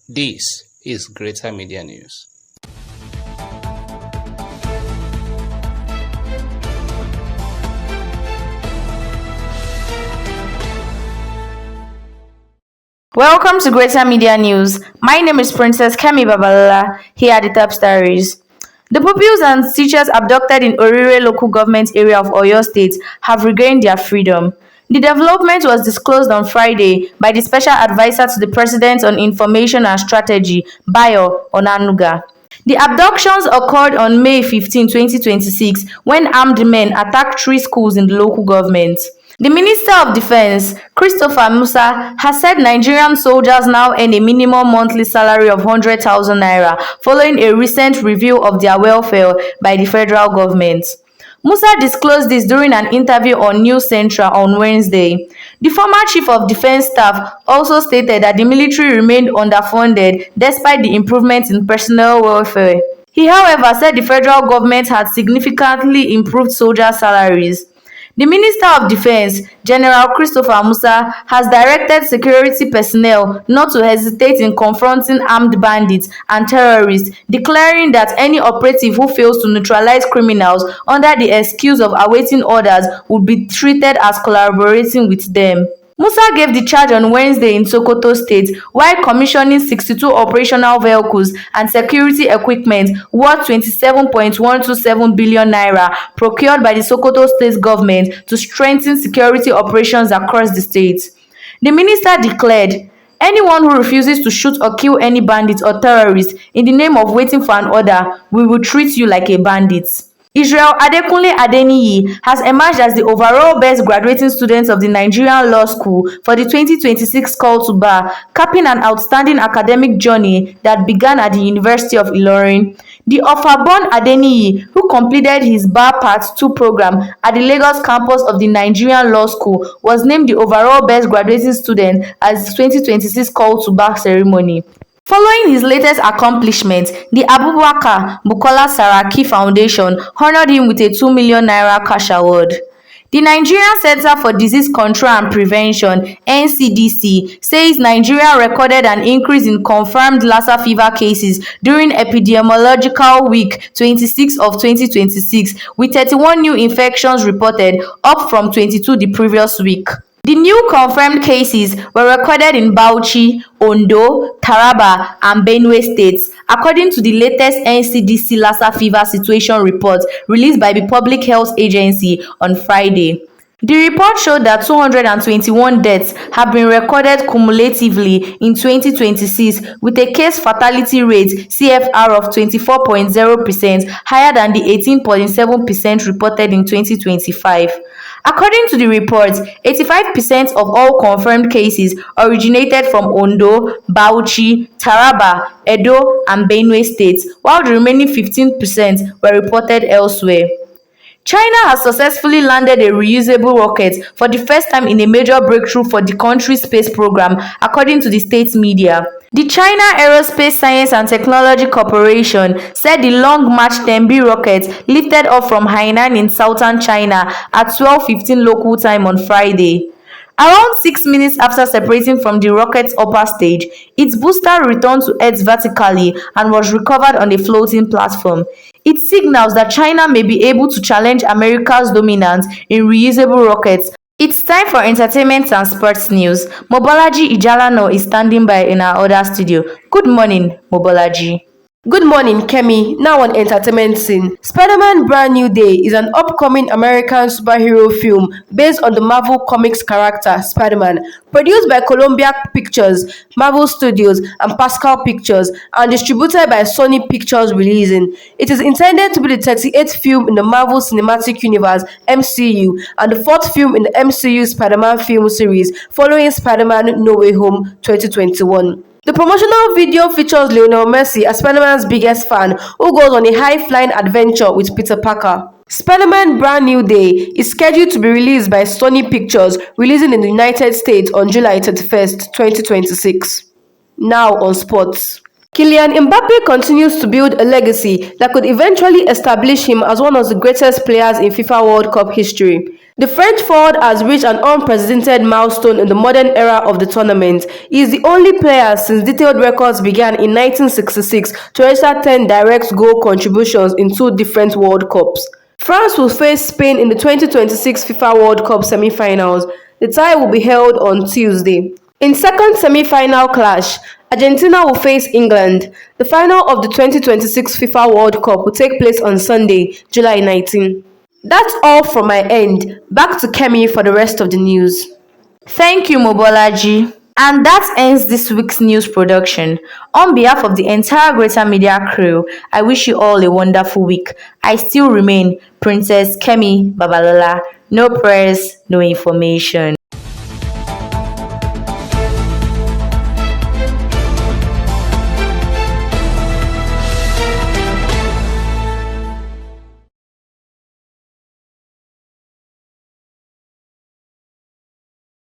This is Greater Media News. Welcome to Greater Media News. My name is Princess Kemi Babalola. Here are the top stories. The pupils and teachers abducted in Orire local government area of Oyo State have regained their freedom. The development was disclosed on Friday by the Special Advisor to the President on Information and Strategy, Bayo Onanuga. The abductions occurred on May 15, 2026, when armed men attacked 3 schools in the local government. The Minister of Defense, Christopher Musa, has said Nigerian soldiers now earn a minimum monthly salary of 100,000 naira following a recent review of their welfare by the federal government. Musa disclosed this during an interview on News Central on Wednesday. The former Chief of Defense Staff also stated that the military remained underfunded despite the improvements in personnel welfare. He, however, said the federal government had significantly improved soldier salaries. The Minister of Defense, General Christopher Musa, has directed security personnel not to hesitate in confronting armed bandits and terrorists, declaring that any operative who fails to neutralize criminals under the excuse of awaiting orders would be treated as collaborating with them. Musa gave the charge on Wednesday in Sokoto State while commissioning 62 operational vehicles and security equipment worth 27.127 billion naira procured by the Sokoto State government to strengthen security operations across the state. The minister declared, "Anyone who refuses to shoot or kill any bandit or terrorist in the name of waiting for an order, we will treat you like a bandit." Israel Adekunle Adeniyi has emerged as the overall best graduating student of the Nigerian Law School for the 2026 call to bar, capping an outstanding academic journey that began at the University of Ilorin. The Ofa-born Adeniyi, who completed his Bar Part 2 program at the Lagos campus of the Nigerian Law School, was named the overall best graduating student at the 2026 call to bar ceremony. Following his latest accomplishment, the Abubakar Bukola Saraki Foundation honored him with a 2 million naira cash award. The Nigerian Center for Disease Control and Prevention (NCDC) says Nigeria recorded an increase in confirmed Lassa fever cases during epidemiological week 26 of 2026, with 31 new infections reported, up from 22 the previous week. The new confirmed cases were recorded in Bauchi, Ondo, Taraba, and Benue states, according to the latest NCDC Lassa fever situation report released by the Public Health Agency on Friday. The report showed that 221 deaths have been recorded cumulatively in 2026, with a case fatality rate (CFR) of 24.0%, higher than the 18.7% reported in 2025. According to the report, 85% of all confirmed cases originated from Ondo, Bauchi, Taraba, Edo, and Benue states, while the remaining 15% were reported elsewhere. China has successfully landed a reusable rocket for the first time in a major breakthrough for the country's space program, according to the state media. The China Aerospace Science and Technology Corporation said the Long March 10B rocket lifted off from Hainan in southern China at 12:15 local time on Friday. Around 6 minutes after separating from the rocket's upper stage, its booster returned to Earth vertically and was recovered on a floating platform. It signals that China may be able to challenge America's dominance in reusable rockets. It's time for entertainment and sports news. Mobolaji Ijalana is standing by in our other studio. Good morning, Mobolaji. Good morning, Kemi. Now on entertainment scene. Spider-Man Brand New Day is an upcoming American superhero film based on the Marvel Comics character Spider-Man, produced by Columbia Pictures, Marvel Studios, and Pascal Pictures, and distributed by Sony Pictures Releasing. It is intended to be the 38th film in the Marvel Cinematic Universe (MCU) and the 4th film in the MCU Spider-Man film series, following Spider-Man No Way Home 2021. The promotional video features Lionel Messi as Spider-Man's biggest fan, who goes on a high-flying adventure with Peter Parker. Spider-Man Brand New Day is scheduled to be released by Sony Pictures, releasing in the United States on July 31st, 2026. Now on sports. Kylian Mbappe continues to build a legacy that could eventually establish him as one of the greatest players in FIFA World Cup history. The French forward has reached an unprecedented milestone in the modern era of the tournament. He is the only player since detailed records began in 1966 to register 10 direct goal contributions in two different World Cups. France will face Spain in the 2026 FIFA World Cup semi-finals. The tie will be held on Tuesday. In second semi-final clash, Argentina will face England. The final of the 2026 FIFA World Cup will take place on Sunday, July 19. That's all from my end. Back to Kemi for the rest of the news. Thank you, Mobolaji. And that ends this week's news production. On behalf of the entire Greater Media crew, I wish you all a wonderful week. I still remain Princess Kemi Babalola. No press, no information.